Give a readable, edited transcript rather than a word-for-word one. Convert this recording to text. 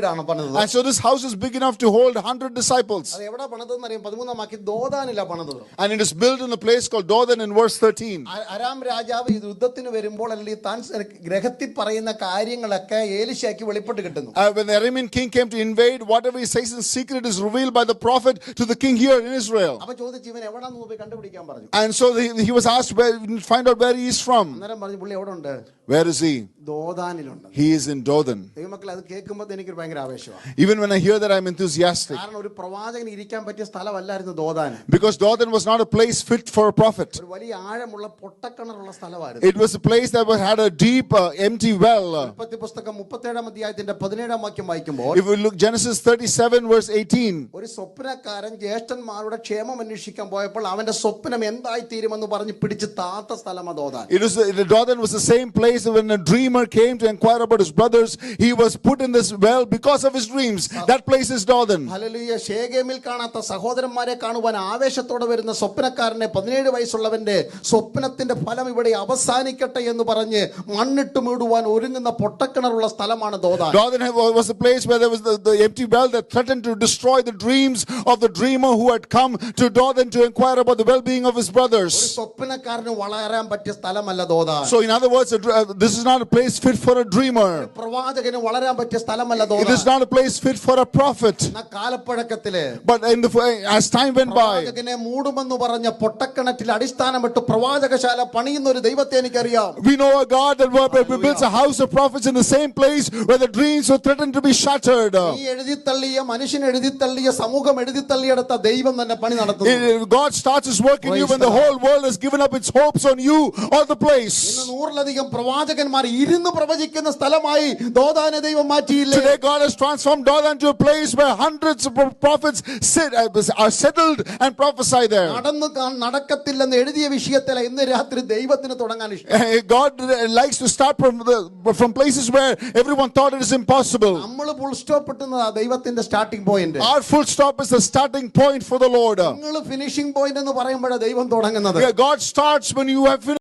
And so this house is big enough to hold 100 disciples. And it is built in a place called Dothan in verse 13. Aram രാജാവ് ഈ യുദ്ധത്തിന് വരുമ്പോൾ അല്ലെങ്കിൽ താൻ ഗ്രഹത്തിൽ പറയുന്ന കാര്യങ്ങളൊക്കെ ഏലിശയ്ക്ക് വെളിപ്പെട്ട് കിട്ടുന്നു. When the Aramean king came to invade, whatever he says in secret is revealed by the prophet to the king here in Israel. അപ്പോൾ ചോദിച്ചു ഇവൻ എവിടെയാണെന്ന് പോയി കണ്ടുപിടിക്കാൻ പറഞ്ഞു. And so he was asked find out where he is from. അന്നേരം പറഞ്ഞു പുള്ളി എവിടെ ഉണ്ട്? Where is he? ദോദാനിലുണ്ട്. He is in Dothan. ദൈവമക്കളെ അത് കേൾക്കുമ്പോൾ എനിക്ക് ഭയങ്കര ആവേശമാണ്. Even when I hear that, I'm enthusiastic. കാരണം ഒരു പ്രവാചകന് ഇരിക്കാൻ പറ്റിയ സ്ഥലമല്ലായിരുന്നു ദോദാൻ. Because Dothan was not a place fit for a prophet. ഒരു വലിയ ആഴമുള്ള പൊട്ടക്കിണറുള്ള സ്ഥലമായിരുന്നു. It was a place that had a deep empty well. ഉൽപ്പത്തി പുസ്തകം 37 അധ്യായത്തിന്റെ 17 വാക്യം വായിക്കുമ്പോൾ, if we look Genesis 37 verse 18, ഒരു സ്വപ്നക്കാരൻ ജ്യേഷ്ഠന്മാരുടെ ക്ഷേമം അന്വേഷിക്കാൻ പോയപ്പോൾ അവന്റെ സ്വപ്നം എന്തായി തീരുമെന്ന് പറഞ്ഞ് പിടിച്ച് താത്ത സ്ഥലമാണ് ദോദാൻ. Dothan was the same place when a dreamer came to inquire about his brothers. He was put in this well because of his dreams. That place is Dothan. Hallelujah. ശേഖേമിൽ കാണാത്ത സഹോദരന്മാരെ കാണുവാൻ ആവേശത്തോടെ വരുന്ന സ്വപ്നക്കാരനെ 17 വയസ്സുള്ളവന്റെ സ്വപ്നത്തിന്റെ ഫലം ഇവിടെ അവസാനിക്കട്ടെ എന്ന് പറഞ്ഞ് മണ്ണിട്ട് മൂടുവാൻ ഒരുങ്ങുന്ന പൊട്ടക്കിണറുള്ള സ്ഥലമാണ് ദോദാൻ. Dothan was a place where there was the empty well that threatened to destroy the dreams of the dreamer who had come to Dothan to inquire about the well-being of his brothers. ഒരു സ്വപ്നക്കാരന് വളരാൻ പറ്റിയ സ്ഥലമല്ല ദോദാൻ. So in other words, this is not a place fit for a dreamer. പ്രവാചകന് വളരാൻ പറ്റിയ സ്ഥലമല്ല ദോദാൻ. It is not a place fit for a prophet. കാലപ്പഴക്കത്തില് But as time went by, പ്രവാചകനെ മൂടുമെന്ന് പറഞ്ഞ പൊട്ടക്കിണറ്റിൽ അടിസ്ഥാനമിട്ട് പ്രവാചകശാല പണിയുന്ന ഒരു ദൈവത്തെ എനിക്കറിയാം. we know a God that builds a house of prophets in the same place where the dreams were threatened to be shattered. ഈ എഴുതിത്തള്ളിയ മനുഷ്യൻ എഴുതിത്തള്ളിയ സമൂഹം എഴുതിത്തള്ളിയെടുത്ത ദൈവം തന്നെ പണി നടത്തുന്നു. God starts his work in you when the whole world has given up its hopes on you or the place. ഇന്ന് 100ലധികം പ്രവാചകന്മാർ ഇരുന്ന് പ്രവചിക്കുന്ന സ്ഥലമായി ദോദാനെ ദൈവം മാറ്റിയില്ലേ? Today God has transformed Dothan to a place where hundreds of prophets are settled and prophesy there. നടക്കത്തില്ലെന്ന് എഴുതിയ വിഷയത്തിൽ ഇന്ന് രാത്രി ദൈവത്തിന് തുടങ്ങാൻ ഇഷ്ടം. God likes to start from places where everyone thought it is impossible. നമ്മൾ ഫുൾ സ്റ്റോപ്പ് ഇട്ടുന്നതാ ദൈവത്തിന്റെ starting point. Our full stop is the starting point for the Lord. നിങ്ങൾ ഫിനിഷിംഗ് പോയിന്റ് എന്ന് പറയുമ്പോഴാണ് ദൈവം തുടങ്ങുന്നത്. God starts when you have finished.